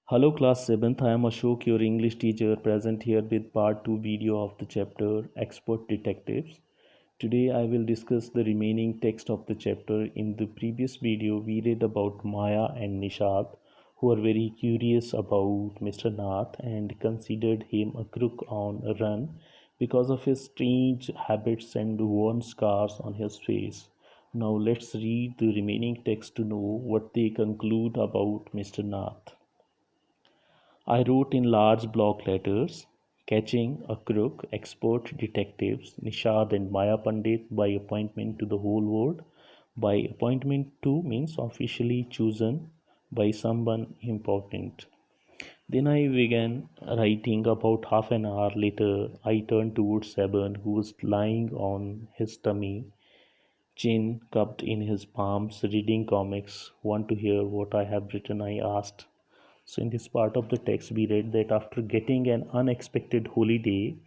Hello class 7th, I am Ashok, your English teacher, present here with part 2 video of the chapter Expert Detectives. Today I will discuss the remaining text of the chapter. In the previous video we read about Maya and Nishad, who are very curious about Mr. Nath and considered him a crook on a run because of his strange habits and worn scars on his face. Now let's read the remaining text to know what they conclude about Mr. Nath. I wrote in large block letters, catching a crook, expert detectives, Nishad and Maya Pandit by appointment to the whole world. By appointment to means officially chosen by someone important. Then I began writing. About half an hour later. I turned towards Seven, who was lying on his tummy, chin cupped in his palms, reading comics. Want to hear what I have written? I asked. So, in this part of the text, we read that after getting an unexpected holiday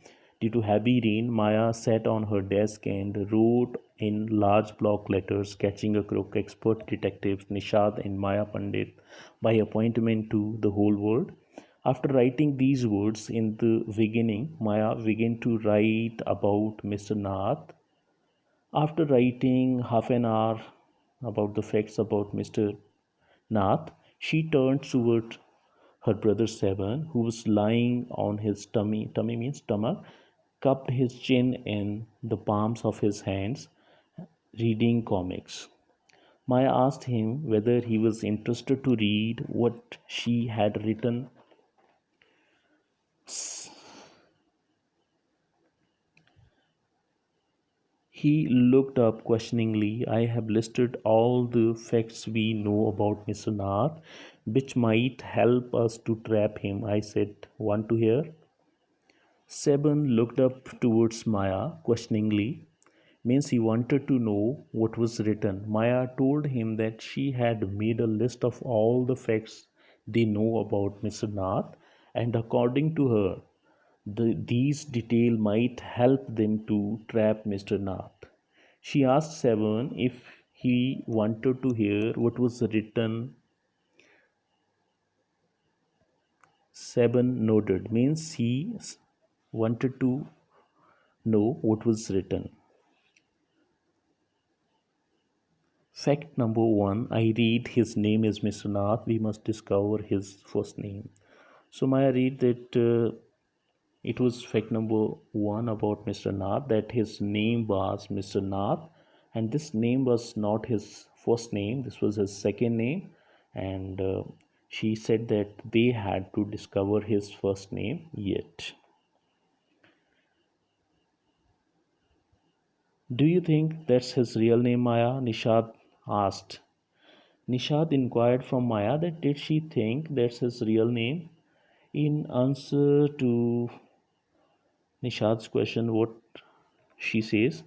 due to heavy rain, Maya sat on her desk and wrote in large block letters, catching a crook, expert detectives Nishad and Maya Pandit by appointment to the whole world. After writing these words in the beginning, Maya began to write about Mr. Nath. After writing half an hour about the facts about Mr. Nath, she turned toward her brother Seven, who was lying on his tummy means stomach, cupped his chin in the palms of his hands, reading comics. Maya asked him whether he was interested to read what she had written. He looked up questioningly. I have listed all the facts we know about Mr. Nath, which might help us to trap him, I said. Want to hear? Seven looked up towards Maya questioningly, means he wanted to know what was written. Maya told him that she had made a list of all the facts they know about Mr. Nath, and according to her, these details might help them to trap Mr. Nath. She asked Seven if he wanted to hear what was written. Seven nodded, means he wanted to know what was written. Fact number one, I read his name is Mr. Nath. We must discover his first name. So I read that it was fact number one about Mr. Nath, that his name was Mr. Nath, and this name was not his first name. This was his second name, and she said that they had to discover his first name yet. Do you think that's his real name, Maya? Nishad asked. Nishad inquired from Maya that did she think that's his real name. In answer to Nishad's question, what she says,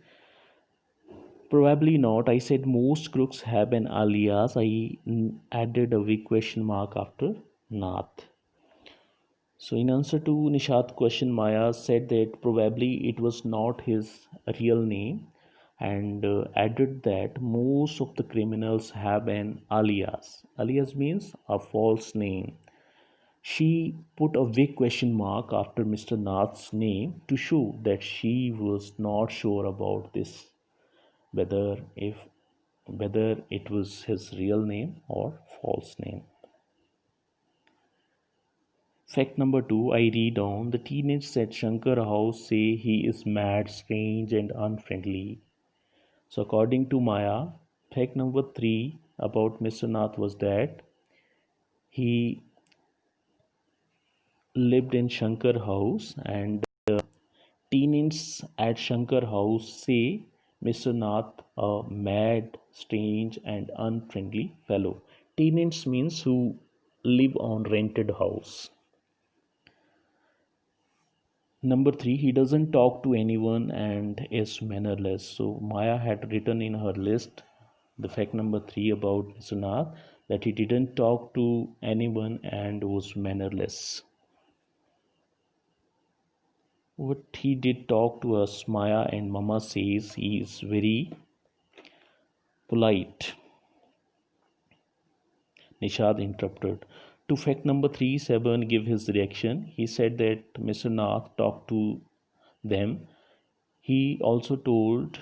probably not. I said most crooks have an alias. I added a big question mark after Nath. So, in answer to Nishad's question, Maya said that probably it was not his real name, and added that most of the criminals have an alias. Alias means a false name. She put a big question mark after Mr. Nath's name to show that she was not sure about this, whether if whether it was his real name or false name. Fact number two, I read on. The teenagers at Shankar house say he is mad, strange, and unfriendly. So, according to Maya, fact number three about Mr. Nath was that he lived in Shankar house, and teenagers at Shankar house say Mr. Nath a mad, strange, and unfriendly fellow. Teenagers means who live on rented house. Number three, he doesn't talk to anyone and is mannerless. So Maya had written in her list the fact number three about Mr. Nath, that he didn't talk to anyone and was mannerless. What he did talk to us, Maya and Mama says he is very polite. Nishad interrupted. To fact number 3, Seban gave his reaction. He said that Mr. Nath talked to them. He also told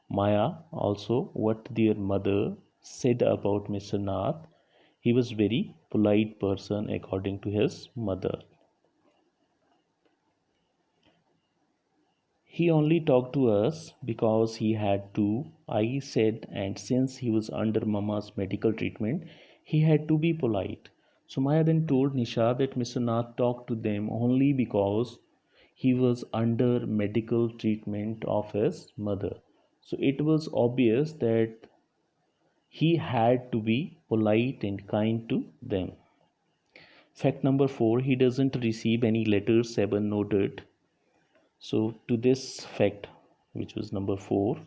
Maya also what their mother said about Mr. Nath. He was very polite person according to his mother. He only talked to us because he had to, I said, and since he was under Mama's medical treatment, he had to be polite. So Maya then told Nisha that Mr. Nath talked to them only because he was under medical treatment of his mother. So it was obvious that he had to be polite and kind to them. Fact number 4, he doesn't receive any letters, Seban noted. So to this fact, which was number 4,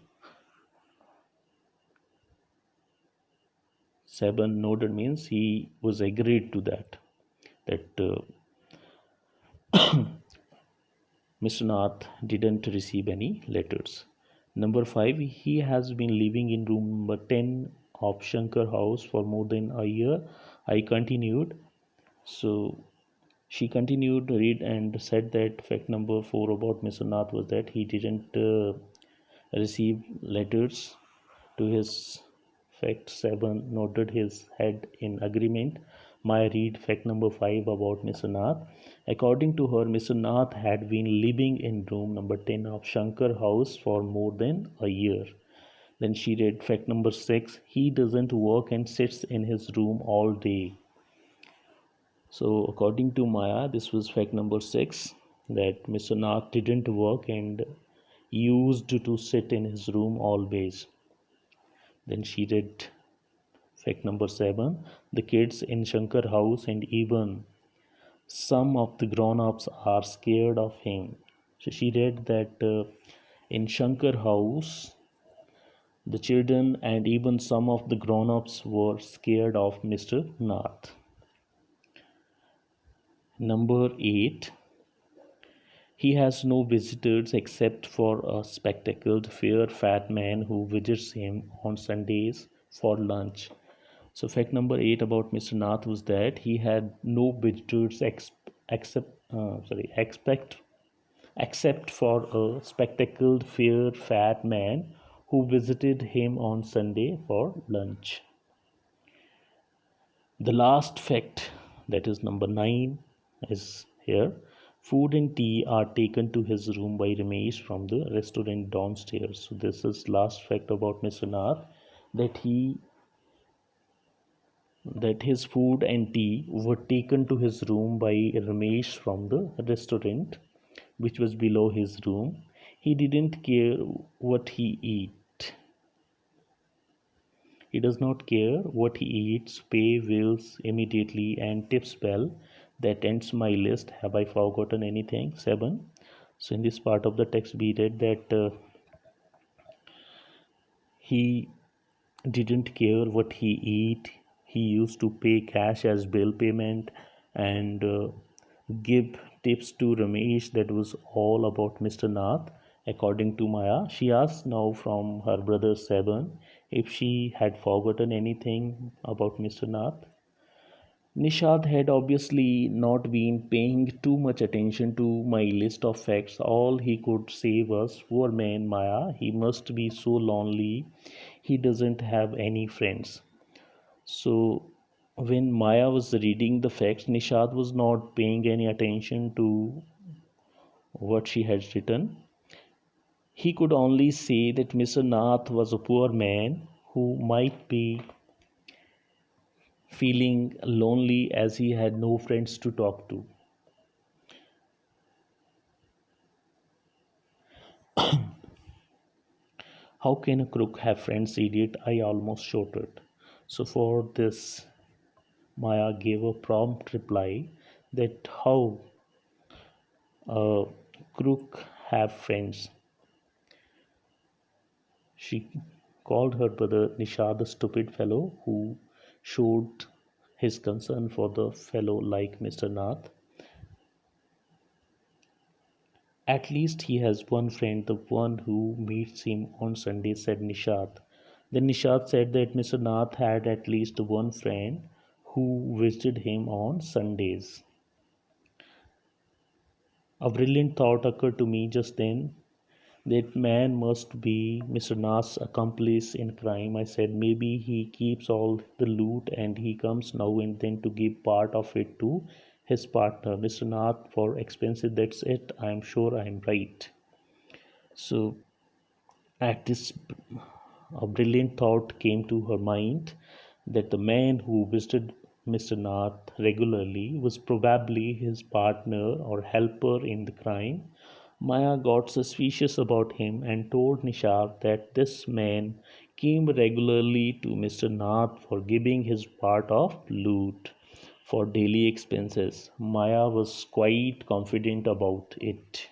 Seban noted means he was agreed to that Mr. Nath didn't receive any letters. Number 5, he has been living in room number 10 of Shankar house for more than a year. I continued. So she continued to read and said that fact number 4 about Mr. Nath was that he didn't receive letters to his. Fact 7 nodded his head in agreement. Maya read fact number 5 about Mr. Nath. According to her, Mr. Nath had been living in room number 10 of Shankar house for more than a year. Then she read fact number 6. He doesn't work and sits in his room all day. So according to Maya, this was fact number 6, that Mr. Nath didn't work and used to sit in his room always. Then she read fact number 7, the kids in Shankar house and even some of the grown-ups are scared of him. So she read that in Shankar house, the children and even some of the grown-ups were scared of Mr. Nath. Number 8, he has no visitors except for a spectacled, fair, fat man who visits him on Sundays for lunch. So, fact number 8 about Mr. Nath was that he had no visitors except for a spectacled, fair, fat man who visited him on Sunday for lunch. The last fact, that is number 9, is here. Food and tea are taken to his room by Ramesh from the restaurant downstairs. So this is last fact about Mr. Nath, that his food and tea were taken to his room by Ramesh from the restaurant which was below his room. He didn't care what he eat. He does not care what he eats, pay bills immediately and tips well. That ends my list. Have I forgotten anything? 7. So in this part of the text we read that he didn't care what he eat. He used to pay cash as bill payment and give tips to Ramesh. That was all about Mr. Nath. According to Maya, she asked now from her brother Seban if she had forgotten anything about Mr. Nath. Nishad had obviously not been paying too much attention to my list of facts. All he could say was, poor man Maya, he must be so lonely. He doesn't have any friends. So, when Maya was reading the facts, Nishad was not paying any attention to what she had written. He could only say that Mr. Nath was a poor man who might be feeling lonely as he had no friends to talk to. How can a crook have friends, idiot? I almost shouted. So, for this, Maya gave a prompt reply that how a crook have friends. She called her brother Nishad a stupid fellow who showed his concern for the fellow like Mr. Nath. At least he has one friend, the one who meets him on Sunday, said Nishad. Then Nishad said that Mr. Nath had at least one friend who visited him on Sundays. A brilliant thought occurred to me just then. That man must be Mr. Nath's accomplice in crime. I said, maybe he keeps all the loot and he comes now and then to give part of it to his partner, Mr. Nath, for expenses. That's it. I am sure I am right. So, at this, a brilliant thought came to her mind that the man who visited Mr. Nath regularly was probably his partner or helper in the crime. Maya got suspicious about him and told Nishad that this man came regularly to Mr. Nath for giving his part of loot for daily expenses. Maya was quite confident about it.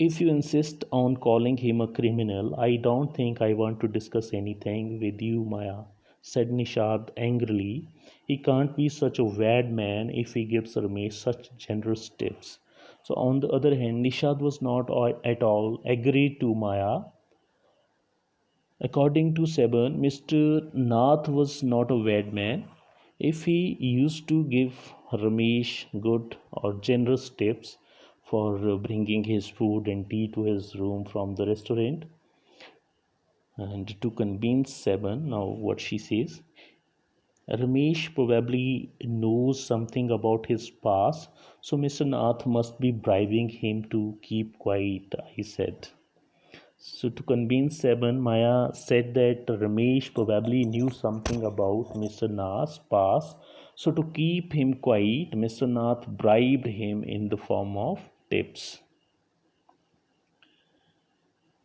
If you insist on calling him a criminal, I don't think I want to discuss anything with you, Maya, said Nishad angrily. He can't be such a bad man if he gives Ramesh such generous tips. So, on the other hand, Nishad was not at all agreed to Maya. According to Seban, Mr. Nath was not a bad man. If he used to give Ramesh good or generous tips for bringing his food and tea to his room from the restaurant, and to convince Seban, now what she says, Ramesh probably knows something about his past, so Mr. Nath must be bribing him to keep quiet, I said. So, to convince Seban, Maya said that Ramesh probably knew something about Mr. Nath's past. So, to keep him quiet, Mr. Nath bribed him in the form of tips.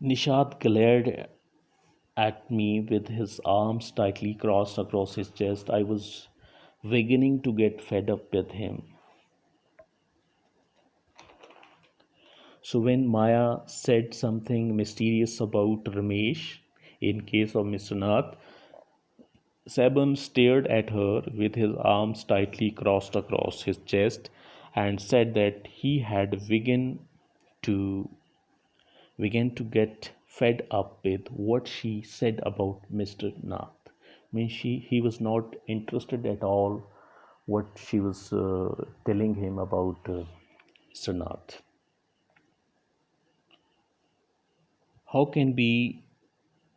Nishad glared at me with his arms tightly crossed across his chest. I was beginning to get fed up with him. So, when Maya said something mysterious about Ramesh in case of Mr. Nath, Saban stared at her with his arms tightly crossed across his chest and said that he had to began to get fed up with what she said about Mr. Nath. I mean, he was not interested at all what she was telling him about Mr. Nath. How can we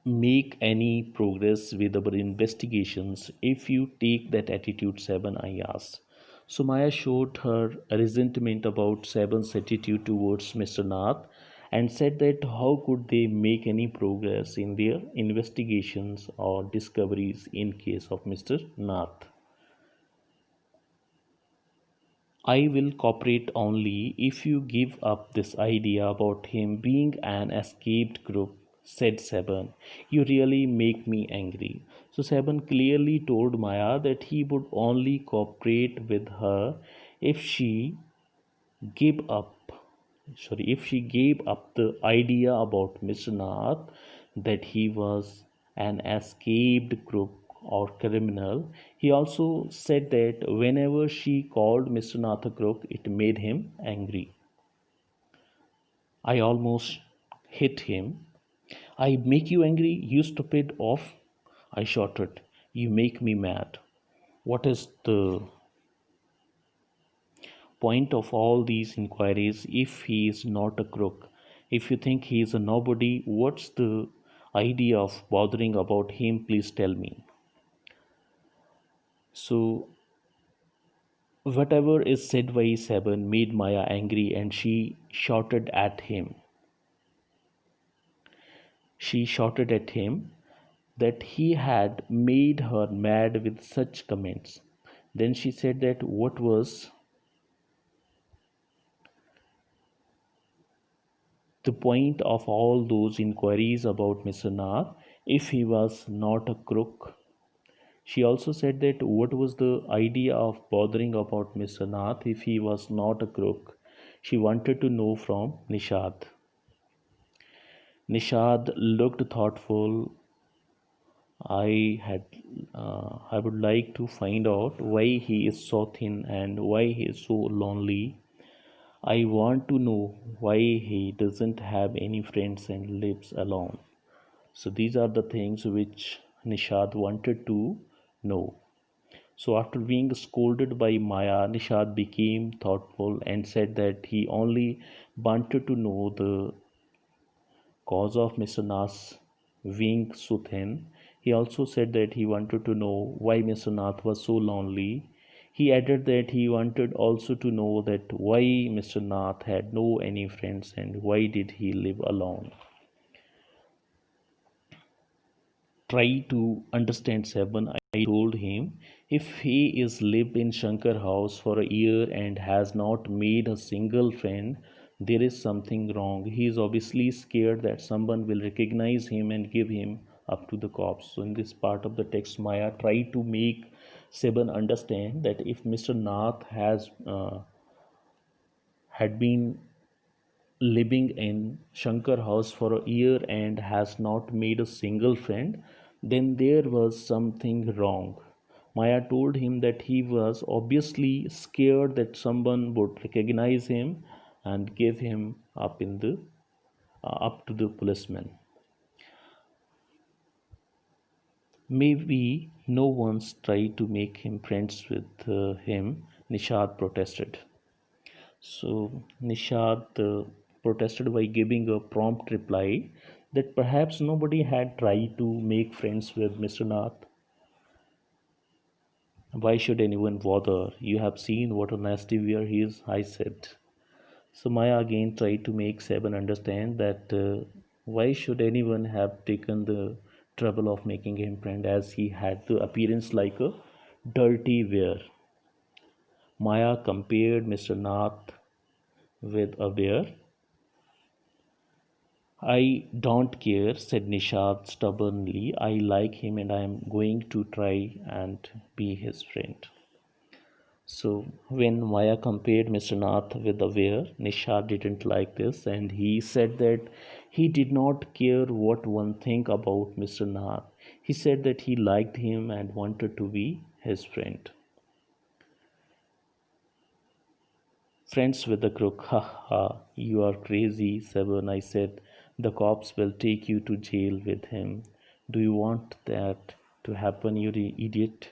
make any progress with our investigations if you take that attitude, Seven? I asked. So Maya showed her resentment about Seven's attitude towards Mr. Nath and said that how could they make any progress in their investigations or discoveries in case of Mr. Nath. I will cooperate only if you give up this idea about him being an escaped group, said Saban. You really make me angry. So Saban clearly told Maya that he would only cooperate with her if she gave up if she gave up the idea about Mr. Nath that he was an escaped crook or criminal. He also said that whenever she called Mr. Nath a crook, it made him angry. I almost hit him. I make you angry, you stupid oaf, I shouted. You make me mad. What is the point of all these inquiries if he is not a crook? If you think he is a nobody, what's the idea of bothering about him? Please tell me. So, whatever is said by Seven made Maya angry and she shouted at him. She shouted at him that he had made her mad with such comments. Then she said that what was the point of all those inquiries about Mr. Nath if he was not a crook? She also said that what was the idea of bothering about Mr. Nath if he was not a crook? She wanted to know from Nishad. Nishad looked thoughtful. I would like to find out why he is so thin and why he is so lonely. I want to know why he doesn't have any friends and lives alone. So these are the things which Nishad wanted to know. So after being scolded by Maya, Nishad became thoughtful and said that he only wanted to know the cause of Mr. Nath's being so thin. He also said that he wanted to know why Mr. Nath was so lonely. He added that he wanted also to know that why Mr. Nath had no any friends and why did he live alone. Try to understand Seven, I told him. If he is lived in Shankar house for a year and has not made a single friend, there is something wrong. He is obviously scared that someone will recognize him and give him up to the cops. So in this part of the text, Maya tried to make Seban understand that if Mr. Nath has had been living in Shankar house for a year and has not made a single friend, then there was something wrong. Maya told him that he was obviously scared that someone would recognize him and give him up to the policeman. Maybe no one's tried to make him friends with him, Nishad protested. So Nishad protested by giving a prompt reply that perhaps nobody had tried to make friends with Mr. Nath. Why should anyone bother? You have seen what a nasty weir he is, I said. So Maya again tried to make Seven understand that why should anyone have taken the trouble of making him friend as he had the appearance like a dirty weir. Maya compared Mr. Nath with a bear. I don't care, said Nishad stubbornly. I like him and I am going to try and be his friend. So, when Maya compared Mr. Nath with the bear, Nishad didn't like this and he said that he did not care what one think about Mr. Nath. He said that he liked him and wanted to be his friend. Friends with the crook, ha ha, you are crazy, Seven. I said, the cops will take you to jail with him. Do you want that to happen, you idiot?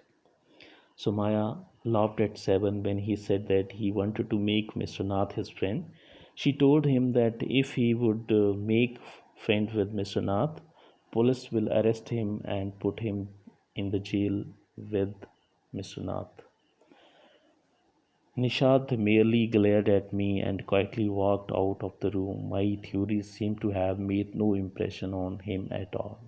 So Maya laughed at Seven when he said that he wanted to make Mr. Nath his friend. She told him that if he would make friends with Mr. Nath, police will arrest him and put him in the jail with Mr. Nath. Nishad merely glared at me and quietly walked out of the room. My theories seemed to have made no impression on him at all.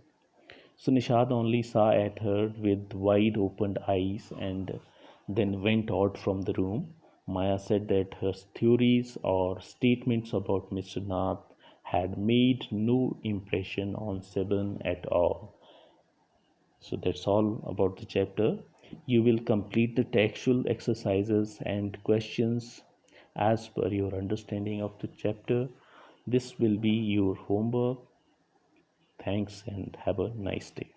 So Nishad only saw at her with wide opened eyes and then went out from the room. Maya said that her theories or statements about Mr. Nath had made no impression on Seven at all. So that's all about the chapter. You will complete the textual exercises and questions as per your understanding of the chapter. This will be your homework. Thanks and have a nice day.